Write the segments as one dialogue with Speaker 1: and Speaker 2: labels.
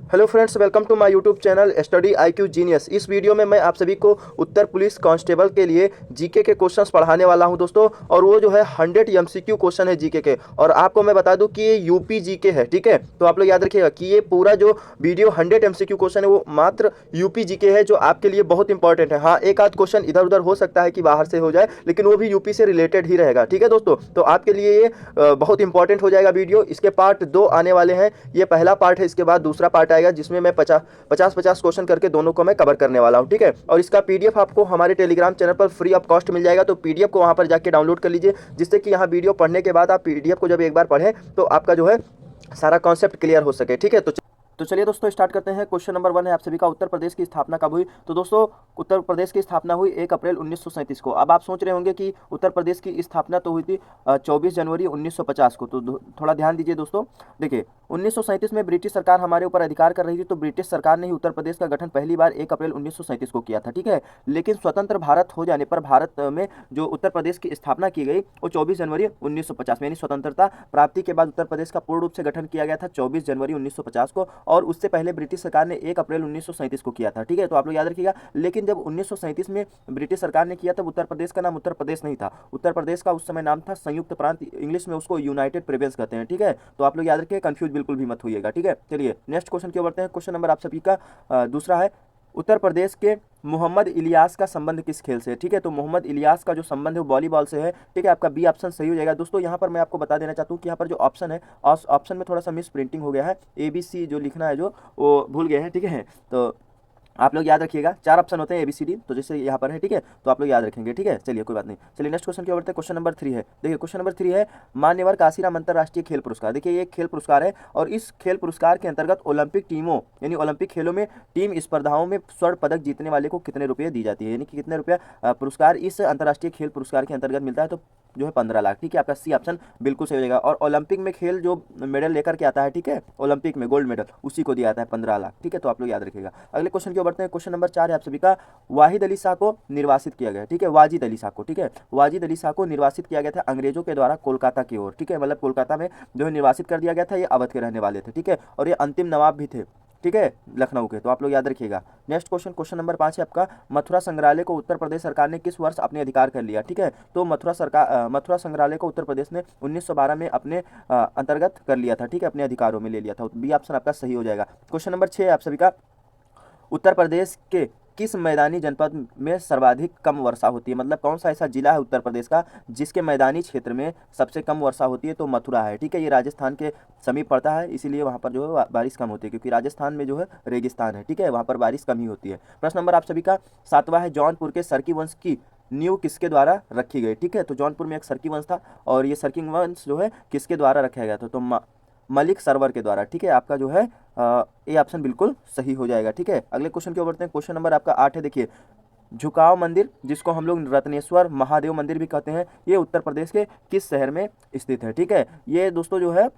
Speaker 1: Hello friends, welcome to my YouTube channel study IQ genius. इस video में मैं आप सभी को उत्तर पुलिस कांस्टेबल के लिए जीके के क्वेश्चंस पढ़ाने वाला हूं दोस्तों। और वो जो है 100 MCQ क्वेश्चन है जीके के। और आपको मैं बता दूं कि ये यूपी जीके है, ठीक है। तो आप लोग याद रखिएगा कि ये पूरा जो वीडियो 100 MCQ क्वेश्चन है वो मात्र यूपी जीके है, जो आपके लिए बहुत इंपॉर्टेंट है। हाँ, एक आध क्वेश्चन इधर उधर हो सकता है कि बाहर से हो जाए, लेकिन वो भी यूपी से रिलेटेड ही रहेगा, ठीक है दोस्तों। तो आपके लिए ये बहुत इंपॉर्टेंट हो जाएगा वीडियो। इसके पार्ट 2 आने वाले हैं। ये पहला पार्ट है, इसके बाद दूसरा पार्ट आएगा जिसमें मैं 50 क्वेश्चन करके दोनों को मैं कवर करने वाला हूं, ठीक है। और इसका PDF आपको हमारे टेलीग्राम चैनल पर फ्री ऑफ कॉस्ट मिल जाएगा। तो PDF को वहां पर जाके डाउनलोड कर लीजिए, जिससे कि यहाँ वीडियो पढ़ने के बाद आप PDF को जब एक बार पढ़ें तो आपका जो है सारा कॉन्सेप्ट क्लियर हो सके, ठीक है। तो चलिए दोस्तों, स्टार्ट करते हैं। क्वेश्चन नंबर 1 है आप सभी का, उत्तर प्रदेश की स्थापना कब हुई? तो दोस्तों, उत्तर प्रदेश की स्थापना हुई 1 अप्रैल 1937 को। अब आप सोच रहे होंगे कि उत्तर प्रदेश की स्थापना तो हुई थी 24 जनवरी 1950 को। तो थोड़ा ध्यान दीजिए दोस्तों। देखिए, 1937 में ब्रिटिश सरकार हमारे ऊपर अधिकार कर रही थी, तो ब्रिटिश सरकार ने ही उत्तर प्रदेश का गठन पहली बार 1 अप्रैल 1937 को किया था, ठीक है। लेकिन स्वतंत्र भारत हो जाने पर भारत में जो उत्तर प्रदेश की स्थापना की गई वो 24 जनवरी 1950 में, यानी स्वतंत्रता प्राप्ति के बाद उत्तर प्रदेश का पूर्ण रूप से गठन किया गया था 24 जनवरी 1950 को। और उससे पहले ब्रिटिश सरकार ने 1 अप्रैल 1937 को किया था, ठीक है। तो आप लोग याद रखिएगा। लेकिन जब 1937 में ब्रिटिश सरकार ने किया तब उत्तर प्रदेश का नाम उत्तर प्रदेश नहीं था। उत्तर प्रदेश का उस समय नाम था संयुक्त प्रांत, इंग्लिश में उसको यूनाइटेड प्रोविंस कहते हैं, ठीक है। तो आप लोग याद रखिए, कंफ्यूज बिल्कुल भी मत होइएगा, ठीक है। चलिए नेक्स्ट क्वेश्चन की ओर बढ़ते हैं। क्वेश्चन नंबर आप सभी का दूसरा है, उत्तर प्रदेश के मोहम्मद इलियास का संबंध किस खेल से है? ठीक है, तो मोहम्मद इलियास का जो संबंध है वो वॉलीबॉल से है, ठीक है। आपका बी ऑप्शन सही हो जाएगा दोस्तों। यहाँ पर मैं आपको बता देना चाहता हूँ कि यहाँ पर जो ऑप्शन है, ऑप्शन में थोड़ा सा मिस प्रिंटिंग हो गया है। ABC जो लिखना है जो वो भूल गए हैं, ठीक है। तो आप लोग याद रखिएगा, 4 ऑप्शन होते हैं ABCD, तो जैसे यहाँ पर है, ठीक है। तो आप लोग याद रखेंगे, ठीक है। चलिए कोई बात नहीं। चलिए नेक्स्ट क्वेश्चन की ओर बढ़ते हैं। क्वेश्चन नंबर 3 है। देखिए, क्वेश्चन नंबर 3 है, मान्यवर काशीराम अंतर्राष्ट्रीय खेल पुरस्कार। देखिए, ये एक खेल पुरस्कार है और इस खेल पुरस्कार के अंतर्गत ओलंपिक टीमों यानी ओलंपिक खेलों में टीम स्पर्धाओं में स्वर्ण पदक जीतने वाले को कितने रुपये दी जाती है, यानी कि कितने रुपया पुरस्कार इस अंतर्राष्ट्रीय खेल पुरस्कार के अंतर्गत मिलता है? तो जो है 15 लाख, ठीक है। आपका सी ऑप्शन बिल्कुल सही हो जाएगा। और ओलंपिक में खेल जो मेडल लेकर के आता है, ठीक है, ओलंपिक में गोल्ड मेडल, उसी को दिया जाता है 15 लाख, ठीक है। तो आप लोग याद रखिएगा। अगले क्वेश्चन की ओर बढ़ते हैं। क्वेश्चन नंबर 4 है आप सभी का, वाहिद अली शाह को निर्वासित किया गया, ठीक है। वाजिद अली शाह को, ठीक है, वाजिद अली शाह को निर्वासित किया गया था अंग्रेजों के द्वारा कोलकाता की ओर, ठीक है। मतलब कोलकाता में जो है निर्वासित कर दिया गया था। ये अवध के रहने वाले थे, ठीक है। और ये अंतिम नवाब भी थे, ठीक है, लखनऊ के। तो आप लोग याद रखिएगा। नेक्स्ट क्वेश्चन, क्वेश्चन नंबर 5 है आपका, मथुरा संग्रहालय को उत्तर प्रदेश सरकार ने किस वर्ष अपने अधिकार कर लिया? ठीक है, तो मथुरा संग्रहालय को उत्तर प्रदेश ने 1912 में अपने अंतर्गत कर लिया था, ठीक है, अपने अधिकारों में ले लिया था। बी ऑप्शन आपका सही हो जाएगा। क्वेश्चन नंबर 6 है आप सभी का, उत्तर प्रदेश के किस मैदानी जनपद में सर्वाधिक कम वर्षा होती है? मतलब कौन सा ऐसा जिला है उत्तर प्रदेश का जिसके मैदानी क्षेत्र में सबसे कम वर्षा होती है? तो मथुरा है, ठीक है। ये राजस्थान के समीप पड़ता है, इसीलिए वहाँ पर जो है बारिश कम होती है, क्योंकि राजस्थान में जो है रेगिस्तान है, ठीक है, वहाँ पर बारिश कम ही होती है। प्रश्न नंबर आप सभी का 7वां है, जौनपुर के सरकी वंश की नींव किसके द्वारा रखी गई? ठीक है, तो जौनपुर में एक सरकी वंश था और ये सरकी वंश जो है किसके द्वारा रखा गया था? तो मलिक सरवर के द्वारा, ठीक है। आपका जो है ये ऑप्शन बिल्कुल सही हो जाएगा, ठीक है। अगले क्वेश्चन की ओर बढ़ते हैं। क्वेश्चन नंबर आपका 8 है। देखिए, झुकाव मंदिर, जिसको हम लोग रत्नेश्वर महादेव मंदिर भी कहते हैं, ये उत्तर प्रदेश के किस शहर में स्थित है? ठीक है, ये दोस्तों जो है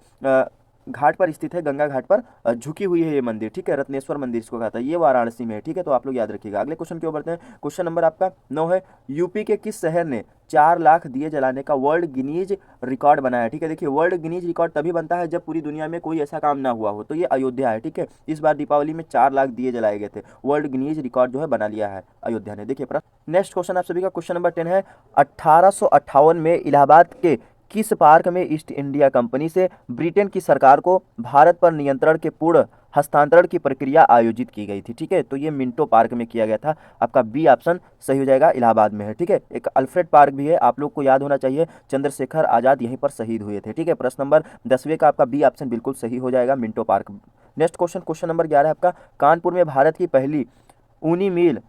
Speaker 1: घाट पर स्थित है, गंगा घाट पर झुकी हुई है ये मंदिर, ठीक है, रत्नेश्वर मंदिर इसको कहता है, ये वाराणसी में है, ठीक है। तो आप लोग याद रखिएगा। अगले क्वेश्चन की ओर बढ़ते हैं। क्वेश्चन नंबर आपका 9 है, यूपी के किस शहर ने 4 लाख दिए जलाने का वर्ल्ड गिनीज रिकॉर्ड बनाया? ठीक है, देखिए, वर्ल्ड गिनीज रिकॉर्ड तभी बनता है जब पूरी दुनिया में कोई ऐसा काम ना हुआ हो। तो ये अयोध्या है, ठीक है। इस बार दीपावली में 4 लाख दिए जलाए गए थे। वर्ल्ड गिनीज रिकॉर्ड जो है बना लिया है अयोध्या ने। देखिए, नेक्स्ट क्वेश्चन आप सभी का, क्वेश्चन नंबर 10 है, 1858 में इलाहाबाद के किस पार्क में ईस्ट इंडिया कंपनी से ब्रिटेन की सरकार को भारत पर नियंत्रण के पूर्ण हस्तांतरण की प्रक्रिया आयोजित की गई थी? ठीक है, तो ये मिंटो पार्क में किया गया था। आपका बी ऑप्शन सही हो जाएगा, इलाहाबाद में है, ठीक है। एक अल्फ्रेड पार्क भी है, आप लोग को याद होना चाहिए, चंद्रशेखर आजाद यहीं पर शहीद हुए थे, ठीक है। प्रश्न नंबर 10वें का आपका बी ऑप्शन बिल्कुल सही हो जाएगा, Minto park. Next question, question number 11 आपका, कानपुर में भारत की पहली ऊनी मिल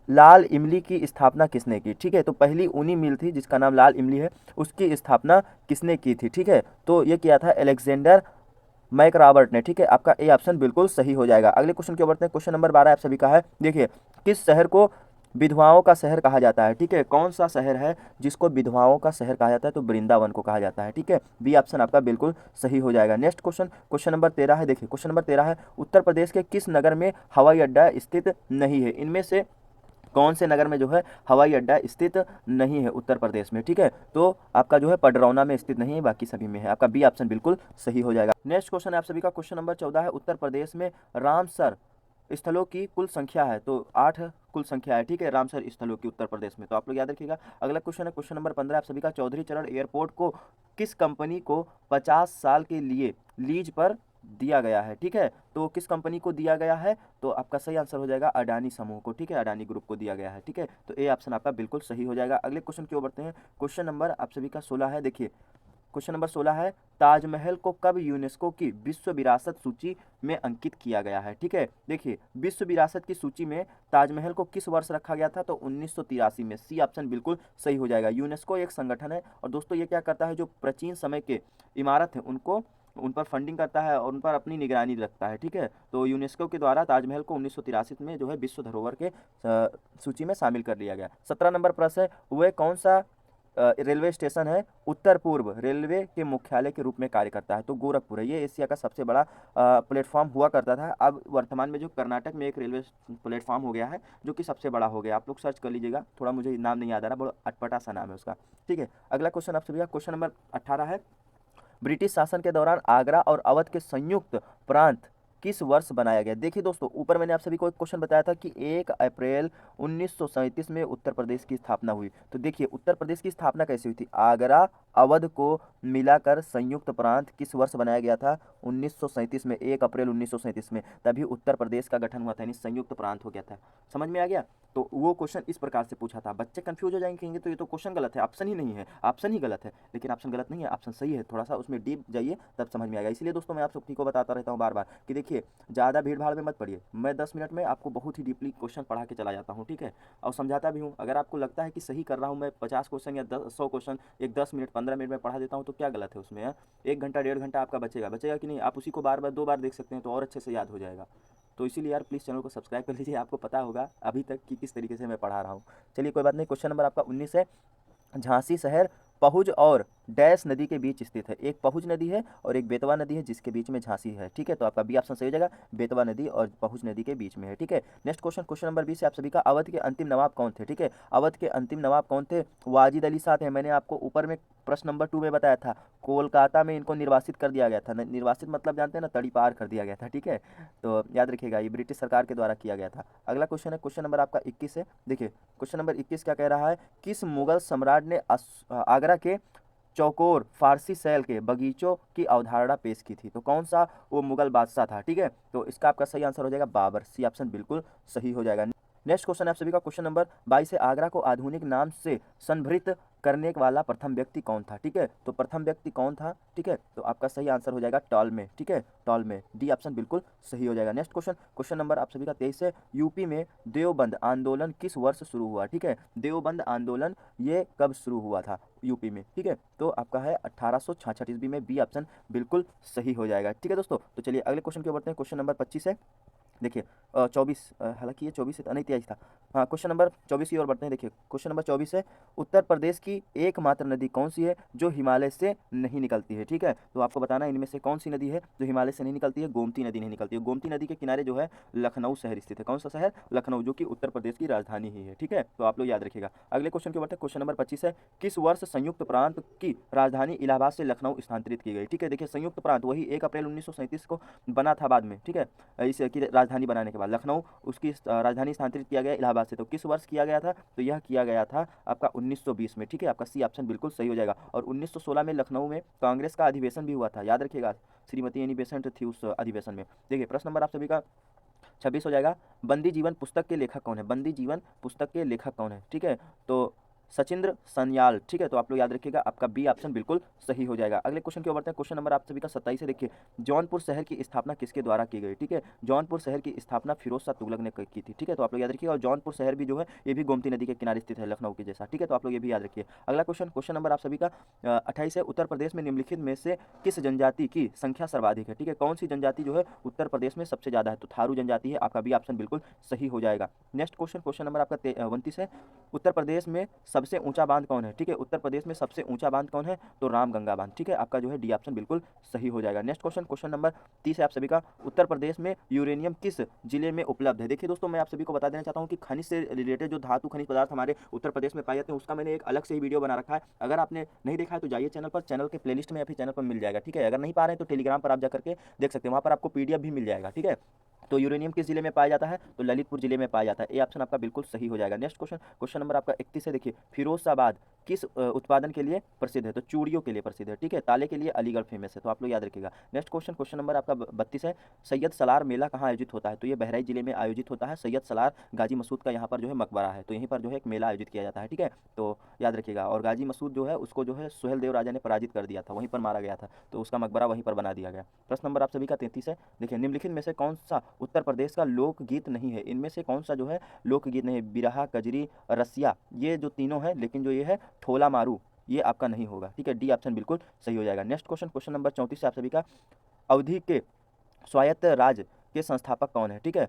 Speaker 1: लाल इमली की स्थापना किसने की? ठीक है, तो पहली ऊनी मिल थी जिसका नाम लाल इमली है, उसकी स्थापना किसने की थी? ठीक है, तो ये किया था अलेक्जेंडर मैक रॉबर्ट ने, ठीक है। आपका ए ऑप्शन बिल्कुल सही हो जाएगा। अगले क्वेश्चन की ओर बढ़ते हैं। क्वेश्चन नंबर 12 आप सभी का है। देखिए, किस शहर को विधवाओं का शहर कहा जाता है? ठीक है, कौन सा शहर है जिसको विधवाओं का शहर कहा जाता है? तो वृंदावन को कहा जाता है, ठीक है। बी ऑप्शन आपका बिल्कुल सही हो जाएगा। नेक्स्ट क्वेश्चन, क्वेश्चन नंबर 13 है। देखिए, क्वेश्चन नंबर 13 है, उत्तर प्रदेश के किस नगर में हवाई अड्डा स्थित नहीं है? इनमें से कौन से नगर में जो है हवाई अड्डा स्थित नहीं है उत्तर प्रदेश में, ठीक है। तो आपका जो है पडरौना में स्थित नहीं है, बाकी सभी में है। आपका बी ऑप्शन बिल्कुल सही हो जाएगा। नेक्स्ट क्वेश्चन है आप सभी का, क्वेश्चन नंबर 14 है, उत्तर प्रदेश में रामसर स्थलों की कुल संख्या है, तो 8 कुल संख्या है, ठीक है, रामसर स्थलों की उत्तर प्रदेश में, तो आप लोग याद रखिएगा। अगला क्वेश्चन है क्वेश्चन नंबर 15 आप सभी का, चौधरी चरण एयरपोर्ट को किस कंपनी को 50 साल के लिए लीज पर दिया गया है, ठीक है। तो किस कंपनी को दिया गया है, तो आपका सही आंसर हो जाएगा अडानी समूह को, ठीक है, अडानी ग्रुप को दिया गया है, ठीक है। तो ए ऑप्शन आपका बिल्कुल सही हो जाएगा। अगले क्वेश्चन की ओर बढ़ते हैं। क्वेश्चन नंबर आप सभी का 16 है, देखिए क्वेश्चन नंबर 16 है, ताजमहल को कब यूनेस्को की विश्व विरासत सूची में अंकित किया गया है, ठीक है। देखिए विश्व विरासत की सूची में ताजमहल को किस वर्ष रखा गया था, तो 1983 में। सी ऑप्शन बिल्कुल सही हो जाएगा। यूनेस्को एक संगठन है और दोस्तों ये क्या करता है, जो प्राचीन समय के इमारत है उनको उन पर फंडिंग करता है और उन पर अपनी निगरानी रखता है, ठीक है। तो यूनेस्को के द्वारा ताजमहल को 1983 में जो है विश्व धरोहर के सूची में शामिल कर लिया गया। 17 नंबर प्रश्न है, वह कौन सा रेलवे स्टेशन है उत्तर पूर्व रेलवे के मुख्यालय के रूप में कार्य करता है, तो गोरखपुर है। ये एशिया का सबसे बड़ा प्लेटफॉर्म हुआ करता था, अब वर्तमान में जो कर्नाटक में एक रेलवे प्लेटफॉर्म हो गया है जो कि सबसे बड़ा हो गया। आप लोग सर्च कर लीजिएगा, थोड़ा मुझे नाम नहीं याद आ रहा, बहुत अटपटा सा नाम है उसका, ठीक है। अगला क्वेश्चन आप सभी का, क्वेश्चन नंबर 18 है, ब्रिटिश शासन के दौरान आगरा और अवध के संयुक्त प्रांत किस वर्ष बनाया गया। देखिए दोस्तों, ऊपर मैंने आप सभी को एक क्वेश्चन बताया था कि 1 अप्रैल 1937 में उत्तर प्रदेश की स्थापना हुई। तो देखिए उत्तर प्रदेश की स्थापना कैसे हुई थी, आगरा अवध को मिलाकर संयुक्त प्रांत किस वर्ष बनाया गया था, 1937 में, 1 अप्रैल 1937 में, तभी उत्तर प्रदेश का गठन हुआ था, यानी संयुक्त प्रांत हो गया था। समझ में आ गया। तो वो क्वेश्चन इस प्रकार से पूछा था। बच्चे कंफ्यूज हो जाएंगे, कहेंगे तो ये तो क्वेश्चन गलत है, ऑप्शन ही नहीं है, ऑप्शन ही गलत है। लेकिन ऑप्शन गलत नहीं है, ऑप्शन सही है, थोड़ा सा उसमें डीप जाइए तब समझ में आएगा। इसलिए दोस्तों मैं आप सभी को बताता रहता हूँ बार बार कि देखिए ज़्यादा भीड़ भाड़ में मत पड़िए, मैं 10 मिनट में आपको बहुत ही डीपली क्वेश्चन पढ़ा के चला जाता हूँ, ठीक है, और समझाता भी हूँ। अगर आपको लगता है कि सही कर रहा हूँ मैं, 50 क्वेश्चन या 100 क्वेश्चन एक 10 मिनट 15 मिनट में पढ़ा देता हूँ, तो क्या गलत है उसमें। 1 घंटा 1.5 घंटा आपका बचेगा, बचेगा कि नहीं। आप उसी को बार बार 2 बार देख सकते हैं तो और अच्छे से याद हो जाएगा। तो इसीलिए यार प्लीज़ चैनल को सब्सक्राइब कर लीजिए, आपको पता होगा अभी तक कि किस तरीके से मैं पढ़ा रहा हूँ। चलिए कोई बात नहीं। क्वेश्चन नंबर आपका 19 है, झांसी शहर पहुज और डैश नदी के बीच स्थित है। एक पहुज नदी है और एक बेतवा नदी है जिसके बीच में झांसी है, ठीक है। तो आपका बी ऑप्शन सही हो जाएगा, बेतवा नदी और पहुज नदी के बीच में है, ठीक है। नेक्स्ट क्वेश्चन, क्वेश्चन नंबर 20 है आप सभी का, अवध के अंतिम नवाब कौन थे, ठीक है। अवध के अंतिम नवाब कौन थे, वाजिद अली शाह थे। मैंने आपको ऊपर में प्रश्न नंबर 2 में बताया था, कोलकाता में इनको निर्वासित कर दिया गया था। निर्वासित मतलब जानते हैं ना, तड़ी पार कर दिया गया था, ठीक है। तो याद रखिएगा ये ब्रिटिश सरकार के द्वारा किया गया था। अगला क्वेश्चन है क्वेश्चन नंबर आपका 21 है। देखिए क्वेश्चन नंबर 21 क्या कह रहा है, किस मुगल सम्राट ने आगरा के चौकोर फारसी शैल के बगीचों की अवधारणा पेश की थी, तो कौन सा वो मुगल बादशाह था, ठीक है। तो इसका आपका सही आंसर हो जाएगा बाबर। सी ऑप्शन बिल्कुल सही हो जाएगा। नेक्स्ट क्वेश्चन है आप सभी का, क्वेश्चन नंबर 22 है, आगरा को आधुनिक नाम से संभृत करने वाला प्रथम व्यक्ति कौन था, ठीक है। तो प्रथम व्यक्ति कौन था, ठीक है। तो आपका सही आंसर हो जाएगा टॉलमे, ठीक है, टॉलमे। डी ऑप्शन बिल्कुल सही हो जाएगा। नेक्स्ट क्वेश्चन, क्वेश्चन नंबर आप सभी का 23 है, यूपी में देवबंद आंदोलन किस वर्ष शुरू हुआ, ठीक है। देवबंद आंदोलन ये कब शुरू हुआ था यूपी में, ठीक है। तो आपका है 1866 ईस्वी में। बी ऑप्शन बिल्कुल सही हो जाएगा, ठीक है दोस्तों। तो चलिए अगले क्वेश्चन की ओर बढ़ते हैं। क्वेश्चन नंबर 25 है, देखिए 24, हालांकि ये 24 नहीं 23 था, हाँ। क्वेश्चन नंबर 24 की ओर बढ़ते हैं। देखिए क्वेश्चन नंबर 24 है, उत्तर प्रदेश की एकमात्र नदी कौन सी है जो हिमालय से नहीं निकलती है, ठीक है। तो आपको बताना है इनमें से कौन सी नदी है जो हिमालय से नहीं निकलती है। गोमती नदी नहीं निकलती है। गोमती नदी के किनारे जो है लखनऊ शहर स्थित है। कौन सा शहर, लखनऊ, जो कि उत्तर प्रदेश की राजधानी ही है, ठीक है। तो आप लोग याद रखिएगा। अगले क्वेश्चन की ओर बढ़ते हैं। क्वेश्चन नंबर 25 है, किस वर्ष संयुक्त प्रांत की राजधानी इलाहाबाद से लखनऊ स्थानांतरित की गई, ठीक है। देखिए संयुक्त प्रांत वही 1 अप्रैल 1937 को बना था बाद में, ठीक है। इसकी राजधानी बनाने के बाद लखनऊ उसकी राजधानी स्थानांतरित किया गया इलाहाबाद से। तो किस वर्ष किया गया था, तो यह किया गया था आपका 1920 में, ठीक है। आपका सी ऑप्शन बिल्कुल सही हो जाएगा। और 1916 में लखनऊ में कांग्रेस का अधिवेशन भी हुआ था, याद रखिएगा, श्रीमती एनी बेसेंट थी उस अधिवेशन में। देखिए प्रश्न नंबर आप सभी का 26 हो जाएगा, बंदी जीवन पुस्तक के लेखक कौन है, बंदी जीवन पुस्तक के लेखक कौन है, ठीक है। तो सचिंद्र सन्याल, ठीक है। तो आप लोग याद रखिएगा, आपका बी ऑप्शन बिल्कुल सही हो जाएगा। अगले क्वेश्चन की ओर बढ़ते हैं। क्वेश्चन नंबर आप सभी का 27 है। देखिए जौनपुर शहर की स्थापना किसके द्वारा की गई, ठीक है। जौनपुर शहर की स्थापना फिरोज शाह तुगलक ने की थी, ठीक है। तो आप लोग याद रखिए। और जौनपुर शहर भी जो है ये भी गोमती नदी के किनारे स्थित है, लखनऊ के जैसा, ठीक है। तो आप लोग ये भी याद रखिए। अगला क्वेश्चन, क्वेश्चन नंबर आप सभी का 28 है, उत्तर प्रदेश में निम्नलिखित में से किस जनजाति की संख्या सर्वाधिक है, ठीक है। कौन सी जनजाति जो है उत्तर प्रदेश में सबसे ज्यादा है, तो थारू जनजाति है। आपका बी ऑप्शन बिल्कुल सही हो जाएगा। नेक्स्ट क्वेश्चन, क्वेश्चन नंबर आपका 29 है, उत्तर प्रदेश में सबसे ऊंचा बांध कौन है? ठीक है, उत्तर प्रदेश में सबसे ऊंचा बांध कौन है? तो रामगंगा बांध। ठीक है, आपका जो है डी ऑप्शन बिल्कुल सही हो जाएगा। नेक्स्ट क्वेश्चन, क्वेश्चन नंबर 30 है आप सभी का, उत्तर प्रदेश में यूरेनियम किस जिले में उपलब्ध है? देखिए दोस्तों, मैं आप सभी को बता देना चाहता हूँ कि खनिज से रिलेटेड जो धातु खनिज पदार्थ हमारे उत्तर प्रदेश में पाए जाते हैं उसका मैंने एक अलग से ही वीडियो बना रखा है। अगर आपने नहीं देखा है तो जाइए चैनल पर, चैनल के प्लेलिस्ट में या फिर चैनल पर मिल जाएगा। ठीक है, अगर नहीं पा रहे हैं तो टेलीग्राम पर आप जाकर के देख सकते हैं, वहाँ पर आपको पीडीएफ भी मिल जाएगा। ठीक है, तो यूरेनियम किस जिले में पाया जाता है? तो ललितपुर जिले में पाया जाता है। ए ऑप्शन आपका बिल्कुल सही हो जाएगा। नेक्स्ट क्वेश्चन, क्वेश्चन नंबर आपका 31 है। देखिए, फिरोजाबाद किस उत्पादन के लिए प्रसिद्ध है? तो चूड़ियों के लिए प्रसिद्ध है। ठीक है, ताले के लिए अलीगढ़ फेमस है, तो आप लोग याद रखिएगा। नेक्स्ट क्वेश्चन, क्वेश्चन नंबर आपका 32 है। सैयद सलार मेला कहाँ आयोजित होता है? तो ये बहराइच जिले में आयोजित होता है। सैयद सलार गाजी मसूद का यहाँ पर जो है मकबरा है, तो यहीं पर जो है एक मेला आयोजित किया जाता है। ठीक है, तो याद रखिएगा। और गाजी मसूद जो है उसको जो है सुहेल देव राजा ने पराजित कर दिया था, वहीं पर मारा गया था, तो उसका मकबरा वहीं पर बना दिया गया। प्रश्न नंबर आप सभी का 33 है। देखिए, निम्नलिखित में से कौन सा उत्तर प्रदेश का लोकगीत नहीं है? इनमें से कौन सा जो है लोकगीत नहीं है? बिरहा, कजरी, रसिया, ये जो तीनों है, लेकिन जो ये है ठोला मारू, ये आपका नहीं होगा। ठीक है, डी ऑप्शन बिल्कुल सही हो जाएगा। नेक्स्ट क्वेश्चन, क्वेश्चन नंबर 34 है आप सभी का, अवधि के स्वायत्त राज्य के संस्थापक कौन है? ठीक है,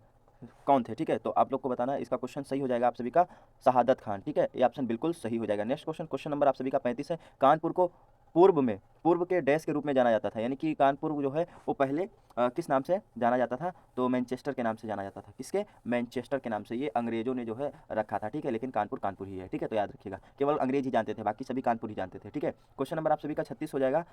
Speaker 1: कौन थे? ठीक है, तो आप लोग को बताना है। इसका क्वेश्चन सही हो जाएगा आप सभी का शहादत खान। ठीक है, ये ऑप्शन बिल्कुल सही हो जाएगा। नेक्स्ट क्वेश्चन, क्वेश्चन नंबर आप सभी का 35 है। कानपुर को पूर्व के डैश के रूप में जाना जाता था, यानी कि कानपुर जो है वो पहले किस नाम से जाना जाता था? तो मैनचेस्टर के नाम से जाना जाता था। किसके? मैनचेस्टर के नाम से। ये अंग्रेजों ने जो है रखा था। ठीक है, लेकिन कानपुर कानपुर ही है। ठीक है, तो याद रखिएगा, केवल अंग्रेज ही जानते थे, बाकी सभी कानपुर ही जानते थे। ठीक है, क्वेश्चन नंबर आप सभी का 36 हो जाएगा।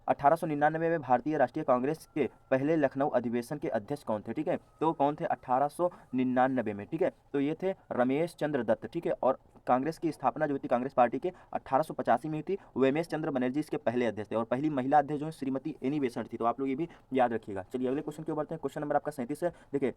Speaker 1: 1899 में भारतीय राष्ट्रीय कांग्रेस के पहले लखनऊ अधिवेशन के अध्यक्ष कौन थे? ठीक है, तो कौन थे 1899 में? ठीक है, तो ये थे रमेश चंद्र दत्त। ठीक है, और कांग्रेस की स्थापना जो हुई थी कांग्रेस पार्टी के 1885 में हुई थी। उमेश चंद्र बनर्जी इसके पहले अध्यक्ष थे, और पहली महिला अध्यक्ष जो है श्रीमती एनी बेसेंट थी, तो आप लोग ये भी याद रखिएगा। चलिए अगले क्वेश्चन की ओर बढ़ते हैं। क्वेश्चन नंबर आपका 37 है। देखिए,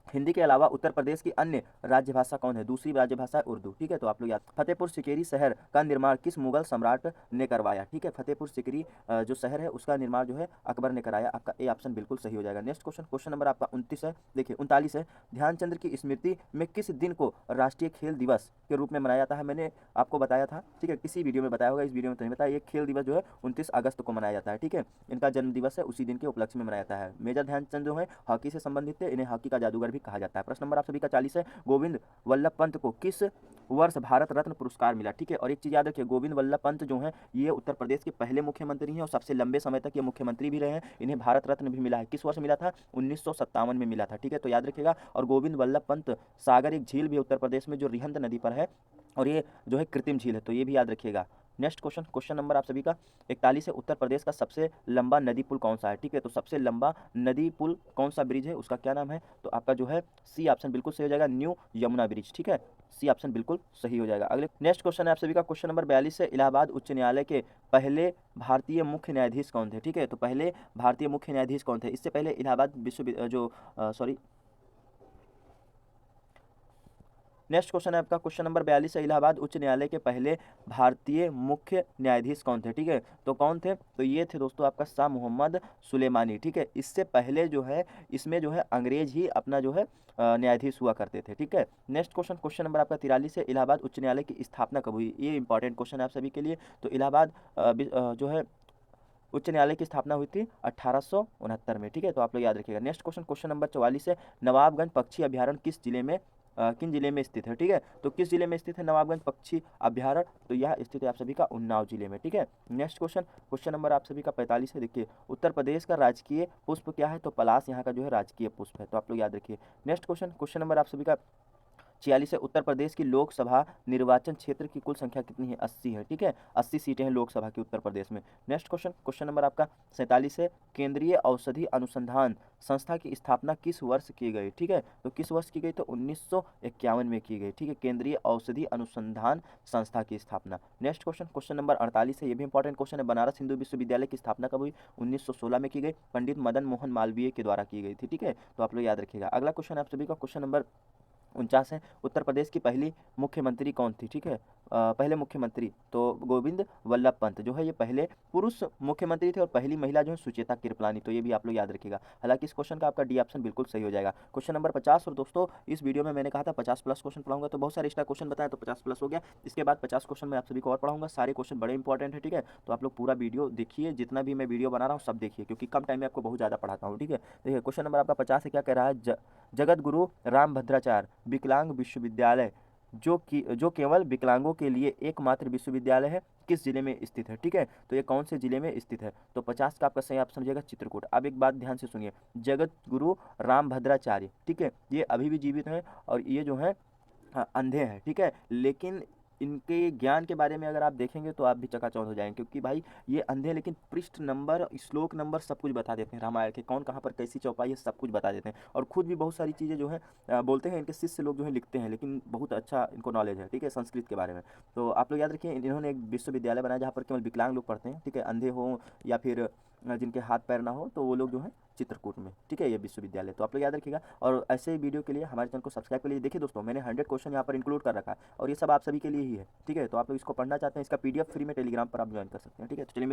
Speaker 1: हिंदी के अलावा उत्तर प्रदेश की अन्य राज्य भाषा कौन है? दूसरी राज्य भाषा है उर्दू। ठीक है, तो आप लोग याद, फतेहपुर सिकेरी शहर का निर्माण किस मुगल सम्राट ने करवाया? ठीक है, फतेहपुर सिकेरी जो शहर है उसका निर्माण जो है अकबर ने कराया। आपका ए ऑप्शन बिल्कुल सही हो जाएगा। नेक्स्ट क्वेश्चन, क्वेश्चन नंबर आपका 29 है। देखिए 39 है। ध्यानचंद्र की स्मृति में किस दिन को राष्ट्रीय खेल दिवस के रूप में मनाया जाता है? मैंने आपको बताया था। ठीक है, किसी वीडियो में बताया होगा, इस वीडियो में तो नहीं बताया। ये खेल दिवस जो है 29 अगस्त को मनाया जाता है। ठीक है, इनका जन्म दिवस है, उसी दिन के उपलक्ष्य में मनाया जाता है। मेजर ध्यानचंद जो है हॉकी से संबंधित थे, इन्हें हॉकी का जादूगर भी कहा जाता है। प्रश्न नंबर आप सभी का 40 है। गोविंद वल्लभ पंत को किस वर्ष भारत रत्न पुरस्कार मिला? ठीक है, और एक चीज याद रखिए, गोविंद वल्लभ पंत जो है ये उत्तर प्रदेश के पहले मुख्यमंत्री हैं और सबसे लंबे समय तक ये मुख्यमंत्री भी रहे हैं। इन्हें भारत रत्न भी मिला है। किस वर्ष मिला था? 1957 में मिला था। ठीक है, तो याद रखिएगा। और गोविंद वल्लभ पंत सागर एक झील भी है उत्तर प्रदेश में जो रिहंद नदी पर है, और ये जो है कृत्रिम झील है, तो ये भी याद रखिएगा। नेक्स्ट क्वेश्चन, क्वेश्चन नंबर आप सभी का 41 है। उत्तर प्रदेश का सबसे लंबा नदी पुल कौन सा है? ठीक है, तो सबसे लंबा नदी पुल कौन सा ब्रिज है, उसका क्या नाम है? तो आपका जो है सी ऑप्शन बिल्कुल सही हो जाएगा, न्यू यमुना ब्रिज। ठीक है, सी ऑप्शन बिल्कुल सही हो जाएगा। अगले नेक्स्ट क्वेश्चन है आप सभी का, क्वेश्चन नंबर 42 है। इलाहाबाद उच्च न्यायालय के पहले भारतीय मुख्य न्यायाधीश कौन थे? ठीक है, तो पहले भारतीय मुख्य न्यायाधीश कौन थे? इससे पहले इलाहाबाद विश्वविद्यालय जो सॉरी नेक्स्ट क्वेश्चन है आपका, क्वेश्चन नंबर 42 है। इलाहाबाद उच्च न्यायालय के पहले भारतीय मुख्य न्यायाधीश कौन थे? ठीक है, तो कौन थे? तो ये थे दोस्तों आपका शाह मोहम्मद सुलेमानी। ठीक है, इससे पहले जो है इसमें जो है अंग्रेज ही अपना जो है न्यायाधीश हुआ करते थे। ठीक है, नेक्स्ट क्वेश्चन, क्वेश्चन नंबर आपका 43 है। इलाहाबाद उच्च न्यायालय की स्थापना कब हुई? ये इंपॉर्टेंट क्वेश्चन है आप सभी के लिए। तो इलाहाबाद जो है उच्च न्यायालय की स्थापना हुई थी 1869 में। ठीक है, तो आप लोग याद रखिएगा। नेक्स्ट क्वेश्चन, क्वेश्चन नंबर 44 है। नवाबगंज पक्षी अभ्यारण्य किस जिले में किन जिले में स्थित है? ठीक है, तो किस जिले में स्थित है नवाबगंज पक्षी अभ्यारण्य? तो यह स्थित है आप सभी का उन्नाव जिले में। ठीक है, नेक्स्ट क्वेश्चन, क्वेश्चन नंबर आप सभी का 45 है। देखिए, उत्तर प्रदेश का राजकीय पुष्प क्या है? तो पलाश यहाँ का जो है राजकीय पुष्प है, तो आप लोग याद रखिए। नेक्स्ट क्वेश्चन, क्वेश्चन नंबर आप सभी का 46 है। उत्तर प्रदेश की लोकसभा निर्वाचन क्षेत्र की कुल संख्या कितनी है? 80 है। ठीक है, 80 सीटें हैं लोकसभा की उत्तर प्रदेश में। नेक्स्ट क्वेश्चन, क्वेश्चन नंबर आपका 47 है। केंद्रीय औषधि अनुसंधान संस्था की स्थापना किस वर्ष की गई? ठीक है, तो किस वर्ष की गई? तो 1951 में की गई। ठीक है, केंद्रीय औषधि अनुसंधान संस्था की स्थापना। नेक्स्ट क्वेश्चन, क्वेश्चन नंबर 48 है। ये भी इंपॉर्टेंट क्वेश्चन है। बनारस हिंदू विश्वविद्यालय की स्थापना कब हुई? 1916 में की गई, पंडित मदन मोहन मालवीय के द्वारा की गई थी। ठीक है, तो आप लोग याद रखिएगा। अगला क्वेश्चन आप सभी का क्वेश्चन नंबर 49 है। उत्तर प्रदेश की पहली मुख्यमंत्री कौन थी? ठीक है, पहले मुख्यमंत्री तो गोविंद वल्लभ पंत जो है ये पहले पुरुष मुख्यमंत्री थे, और पहली महिला जो है सुचेता कृपलानी, तो ये भी आप लोग याद रखिएगा। हालांकि इस क्वेश्चन का आपका डी ऑप्शन बिल्कुल सही हो जाएगा। क्वेश्चन नंबर 50, और दोस्तों इस वीडियो में मैंने कहा था 50 प्लस क्वेश्चन पढ़ाऊंगा, तो बहुत सारे एक्स्ट्रा क्वेश्चन बताया, तो 50 प्लस हो गया। इसके बाद 50 क्वेश्चन मैं आप सभी को और पढ़ाऊंगा। सारे क्वेश्चन बड़े इंपॉर्टेंट है। ठीक है, तो आप लोग पूरा वीडियो देखिए, जितना भी मैं वीडियो बना रहा हूँ सब देखिए, क्योंकि कम टाइम में आपको बहुत ज़्यादा पढ़ाता हूँ। ठीक है, देखिए क्वेश्चन नंबर आपका 50 है। क्या कह रहा है? जगत गुरु राम भद्राचार्य विकलांग विश्वविद्यालय जो केवल विकलांगों के लिए एकमात्र विश्वविद्यालय है, किस जिले में स्थित है? ठीक है, तो ये कौन से जिले में स्थित है? तो 50 का आपका सही आप समझिएगा चित्रकूट। अब एक बात ध्यान से सुनिए, जगत गुरु रामभद्राचार्य, ठीक है, ये अभी भी जीवित हैं और ये जो है अंधे हैं, ठीक है, लेकिन इनके ज्ञान के बारे में अगर आप देखेंगे तो आप भी चकाचौंध हो जाएंगे, क्योंकि भाई ये अंधे लेकिन पृष्ठ नंबर, श्लोक नंबर सब कुछ बता देते हैं, रामायण के कौन कहाँ पर कैसी चौपाई है सब कुछ बता देते हैं, और खुद भी बहुत सारी चीज़ें जो है बोलते हैं। इनके शिष्य लोग जो है लिखते हैं, लेकिन बहुत अच्छा इनको नॉलेज है, ठीक है, संस्कृत के बारे में। तो आप लोग याद रखिए, इन्होंने एक विश्वविद्यालय बनाया जहाँ पर केवल विकलांग लोग पढ़ते हैं, ठीक है, अंधे हों या फिर जिनके हाथ पैर ना हो, तो वो लोग जो है चित्रकूट में, ठीक है, ये विश्वविद्यालय। तो आप लोग याद रखिएगा, और ऐसे ही वीडियो के लिए हमारे चैनल को सब्सक्राइब कर लीजिए। देखिए दोस्तों, मैंने 100 क्वेश्चन यहाँ पर इंक्लूड कर रखा है और ये सब आप सभी के लिए ही है, ठीक है। तो आप लोग इसको पढ़ना चाहते हैं, इसका PDF फ्री में टेलीग्राम पर आप ज्वाइन कर सकते हैं, ठीक है। तो चलिए